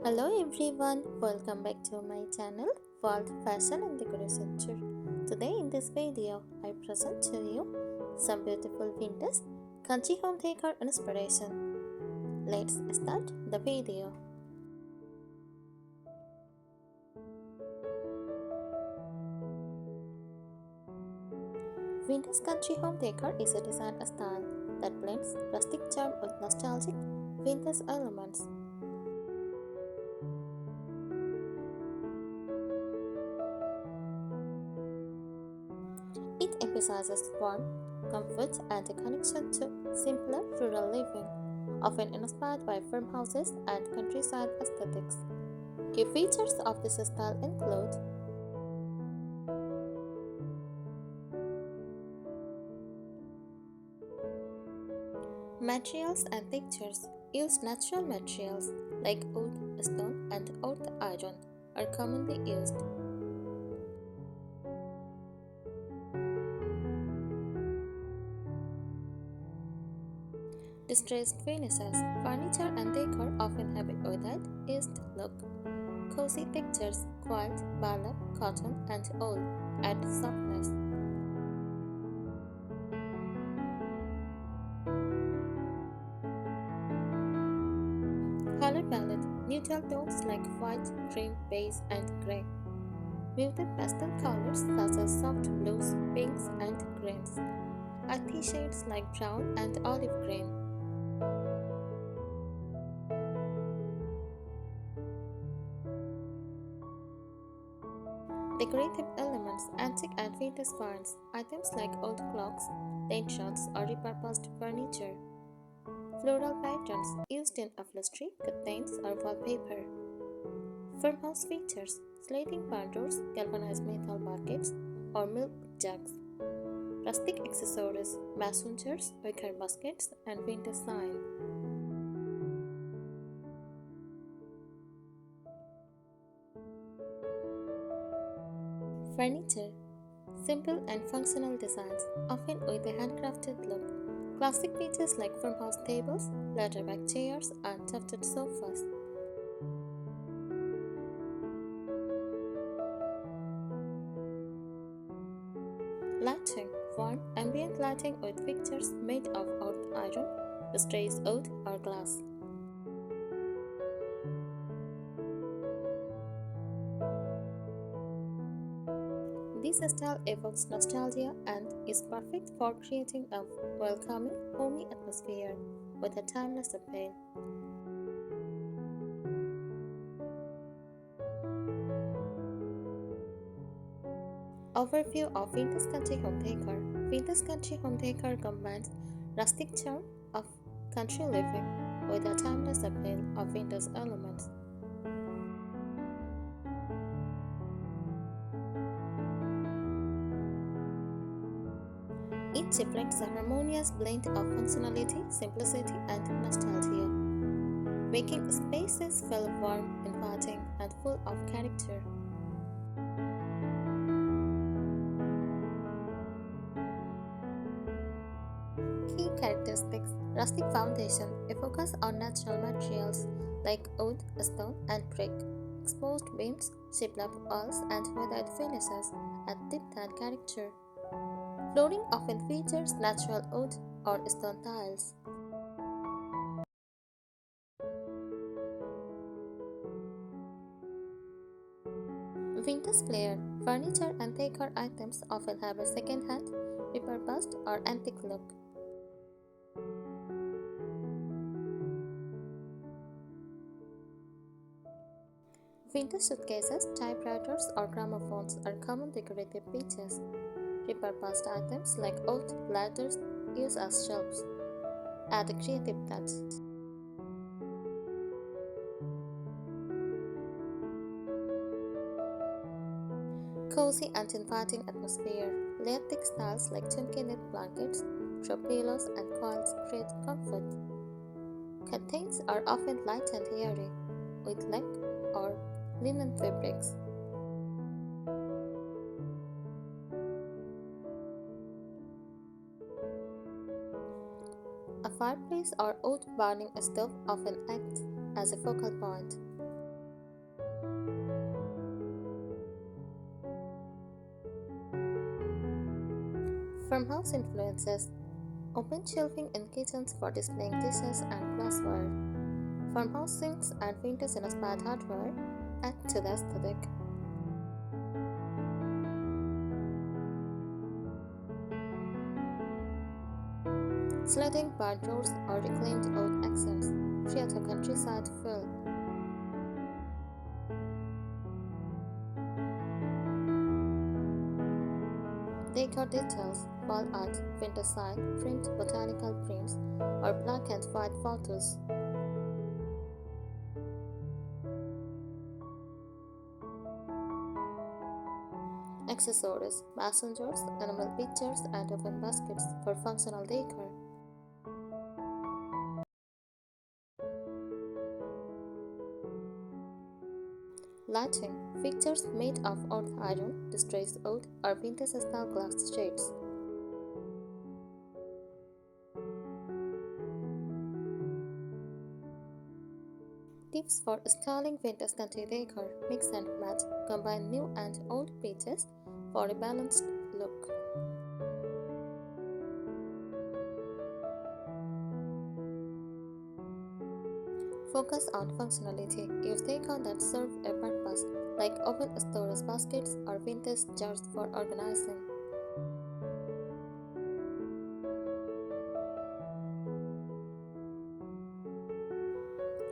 Hello everyone, welcome back to my channel World Fashion and Decoration Tour. Today in this video, I present to you some beautiful vintage country home decor inspiration. Let's start the video. Vintage country home decor is a design style that blends rustic charm with nostalgic vintage elements. It emphasizes warmth, comfort, and a connection to simpler rural living, often inspired by farmhouses and countryside aesthetics. Key features of this style include materials and textures. Use natural materials like wood, stone, and old iron are commonly used. Distressed finishes. Furniture and decor often have a weathered, eased look. Cozy textures, quilt, burlap, cotton, and wool add softness. Color palette. Neutral tones like white, cream, beige, and gray. Muted pastel colors such as soft blues, pinks, and greens. Earthy shades like brown and olive green. Decorative elements, antique and vintage finds, items like old clocks, lanterns, or repurposed furniture. Floral patterns used in upholstery, curtains, or wallpaper. Farmhouse features, sliding barn doors, galvanized metal buckets, or milk jugs. Rustic accessories, mason jars, wicker baskets, and vintage sign. Furniture, simple and functional designs, often with a handcrafted look. Classic features like farmhouse tables, leatherback chairs, and tufted sofas. Lighting, warm, ambient lighting with fixtures made of old iron, distressed wood, or glass. This style evokes nostalgia and is perfect for creating a welcoming, homey atmosphere with a timeless appeal. Overview of vintage country home decor. Vintage country home decor combines rustic charm of country living with a timeless appeal of vintage elements. It reflects a harmonious blend of functionality, simplicity, and nostalgia, making spaces feel warm, inviting, and full of character. Key characteristics: rustic foundation, a focus on natural materials like wood, stone, and brick. Exposed beams, shiplap walls, and weathered finishes add depth and character. Flooring often features natural wood or stone tiles. Vintage flair. Furniture and decor items often have a second-hand, repurposed, or antique look. Vintage suitcases, typewriters, or gramophones are common decorative pieces. Repurposed items like old ladders used as shelves add a creative touch. Cozy and inviting atmosphere. Layered textiles like chunky knit blankets, throw pillows, and quilts create comfort. Curtains are often light and airy, with lac or linen fabrics. A fireplace or wood burning stove often acts as a focal point. Farmhouse influences. Open shelving in kitchens for displaying dishes and glassware. Farmhouse sinks and vintage-inspired hardware add to the aesthetic. Sliding barn doors or reclaimed oak accents create a countryside feel. Decor details, wall art, window sign, print botanical prints, or black and white photos. Accessories, mason jars, animal pictures, and open baskets for functional decor. Lighting, fixtures made of old iron, distressed wood, or vintage-style glass shades. Tips for styling vintage country decor: mix and match, combine new and old pieces for a balanced look. Focus on functionality. Use decor that serve a purpose, like open storage baskets or vintage jars for organizing.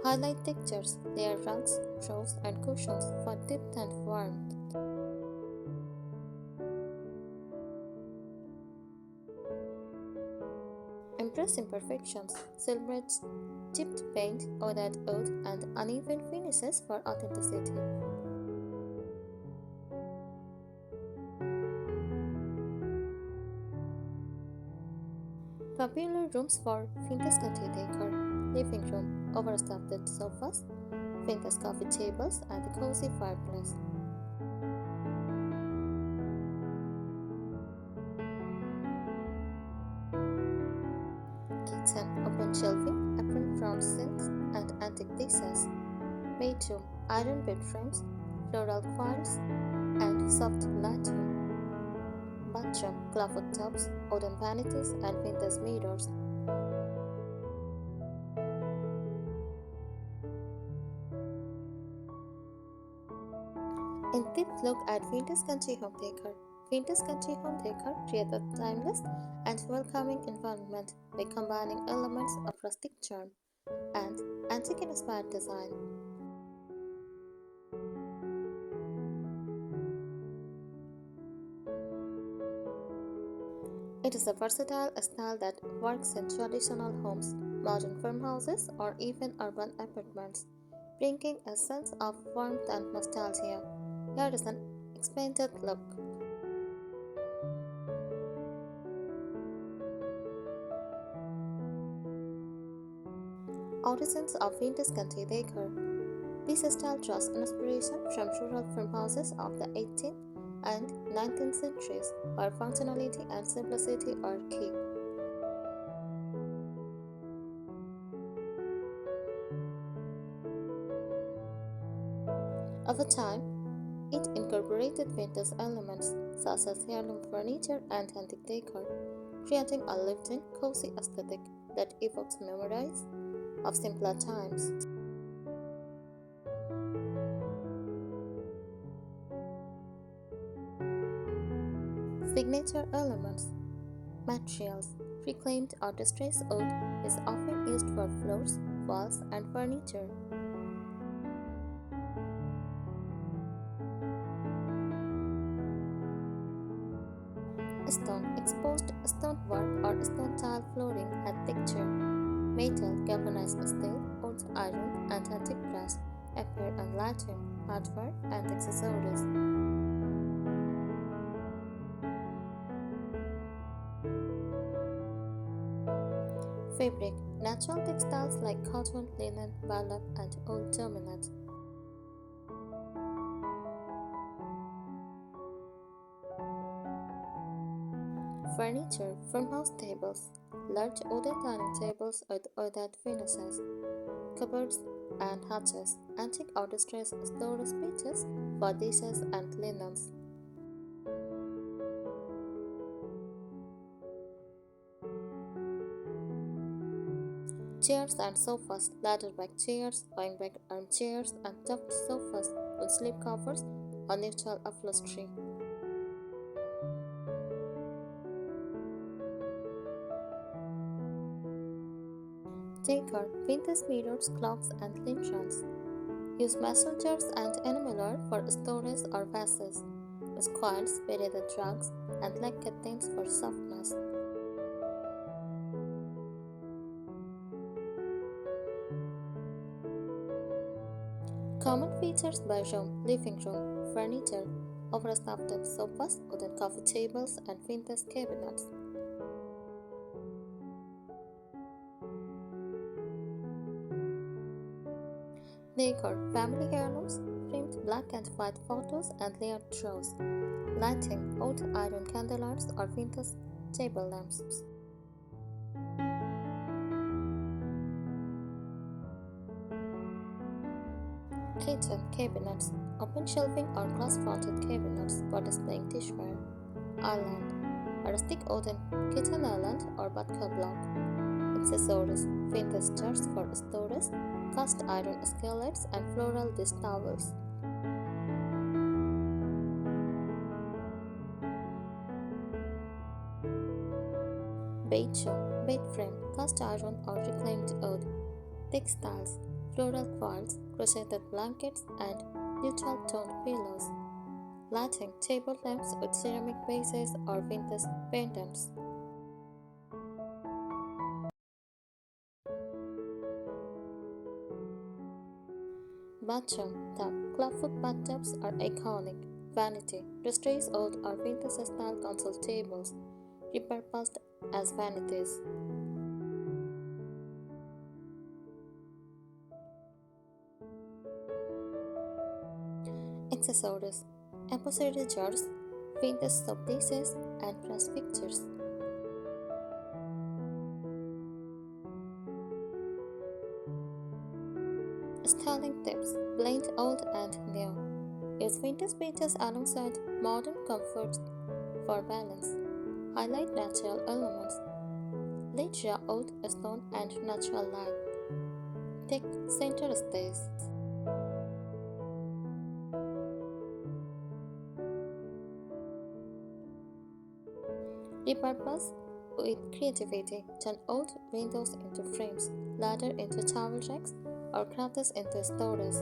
Highlight textures, layer rugs, throws, and cushions for depth and warmth. Embrace imperfections, celebrate chipped paint, ordered wood, and uneven finishes for authenticity. Popular rooms for vintage country decor: living room, overstuffed sofas, vintage coffee tables, and a cozy fireplace. Kitchen, open shelving, apron front sinks, and antique dishes. Bedroom, iron bed frames, floral quilts, and soft lighting. Bathroom, clawfoot tubs, wooden vanities, and vintage mirrors. In-depth look at vintage country home decor. Vintage country home decor creates a timeless and welcoming environment by combining elements of rustic charm and antique-inspired design. It is a versatile style that works in traditional homes, modern farmhouses, or even urban apartments, bringing a sense of warmth and nostalgia. Here is an expanded look. Origins of vintage country decor. This style draws inspiration from rural farmhouses of the 18th and 19th centuries, where functionality and simplicity are key. Over time, it incorporated vintage elements such as heirloom furniture and antique decor, creating a lived-in, cozy aesthetic that evokes memories of simpler times. Signature elements. Materials. Reclaimed or distressed wood is often used for floors, walls, and furniture. Stone. Exposed stonework or stone tile flooring add texture. Metal, galvanized steel, old iron, and antique brass appear on lighting, hardware, and accessories. Fabric. Natural textiles like cotton, linen, burlap, and wool dominate. Furniture. Farmhouse tables. Large wooden dining tables with ordered finishes. Cupboards and hatches. Antique or distressed storage spaces for dishes and linens. Chairs and sofas, ladder-back chairs, wing-back armchairs, and tufted sofas with slip covers or neutral upholstery. Decor, vintage mirrors, clocks, and lanterns. Use mason jars and enamelware for storage or vases. Squares, beaded rugs, and leg curtains for softness. Common features bedroom, living room, furniture, overstuffed sofas, wooden coffee tables, and vintage cabinets. Decor, family heirlooms, framed black and white photos, and layered throws. Lighting, old iron candelabras or vintage table lamps. Kitchen cabinets, open shelving or glass-fronted cabinets for displaying dishware. Island, a rustic wooden kitchen island or batka block. Accessories, vintage jars for storage, cast iron skillets, and floral dish towels. Bed frame, cast iron or reclaimed wood. Textiles, floral quilts, crocheted blankets, and neutral toned pillows. Lighting, table lamps with ceramic bases or vintage pendants. Bathroom, the clubfoot bathtubs are iconic. Vanity, distressed old or vintage style console tables, repurposed as vanities. Accessories, apposite jars, vintage soap dishes, and brass pictures. Styling tips, blend old and new. Use vintage pieces alongside modern comforts for balance. Highlight natural elements. Let raw old stone and natural light. Take center stage. Repurpose with creativity. Turn old windows into frames, ladder into towel racks, or crafts into storage.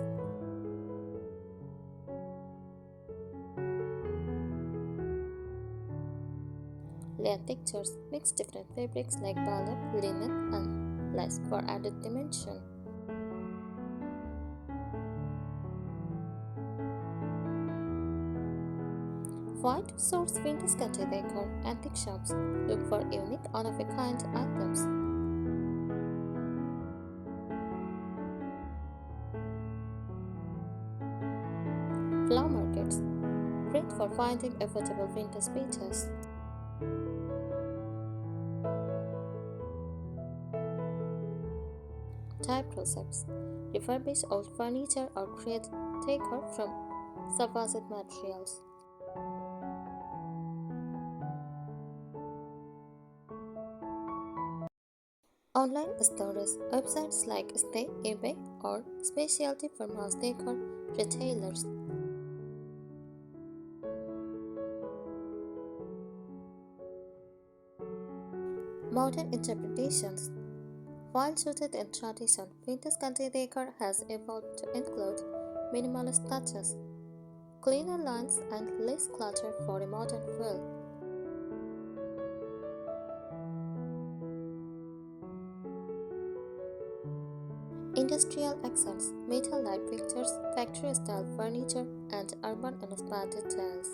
Layer textures. Mix different fabrics like ballet, linen, and lace for added dimension. Find source vintage country decor antique shops. Look for unique one-of-a-kind items. Flower markets. Great for finding affordable vintage pieces. Type concepts. Refurbish old furniture or create decor from salvaged materials. Online stores, websites like Stay, eBay, or specialty farmhouse decor retailers. Modern interpretations. While rooted in tradition, vintage country decor has evolved to include minimalist touches, cleaner lines, and less clutter for a modern feel. Industrial accents, metal light fixtures, factory style furniture, and urban inspired details.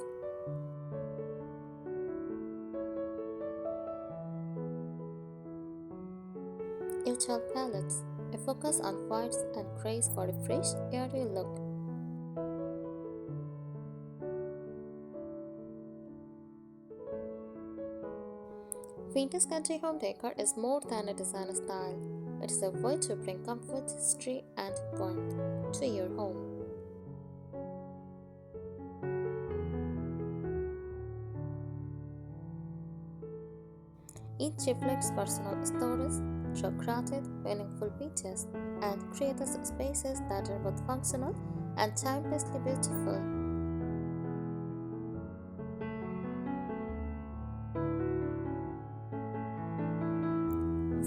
Neutral palettes, a focus on whites and grays for a fresh, airy look. Vintage country home decor is more than a design style. It is a way to bring comfort, history, and warmth to your home. Each reflects personal stories, show crowded, meaningful pieces, and create spaces that are both functional and timelessly beautiful.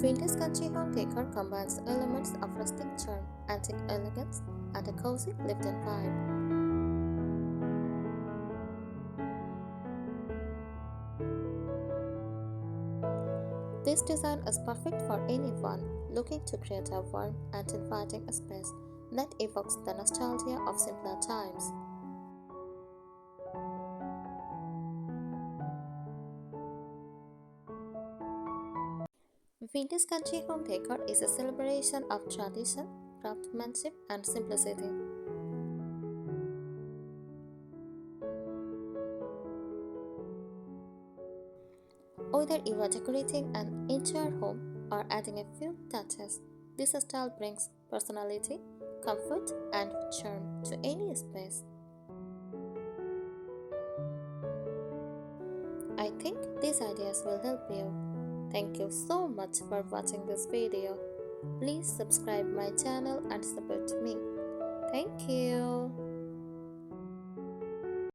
Vintage country home decor combines elements of rustic charm, antique elegance, and a cozy lived-in vibe. This design is perfect for anyone looking to create a warm and inviting space that evokes the nostalgia of simpler times. Vintage country home decor is a celebration of tradition, craftsmanship, and simplicity. Whether you are decorating an entire home or adding a few touches, this style brings personality, comfort, and charm to any space. I think these ideas will help you. Thank you so much for watching this video. Please subscribe my channel and support me. Thank you.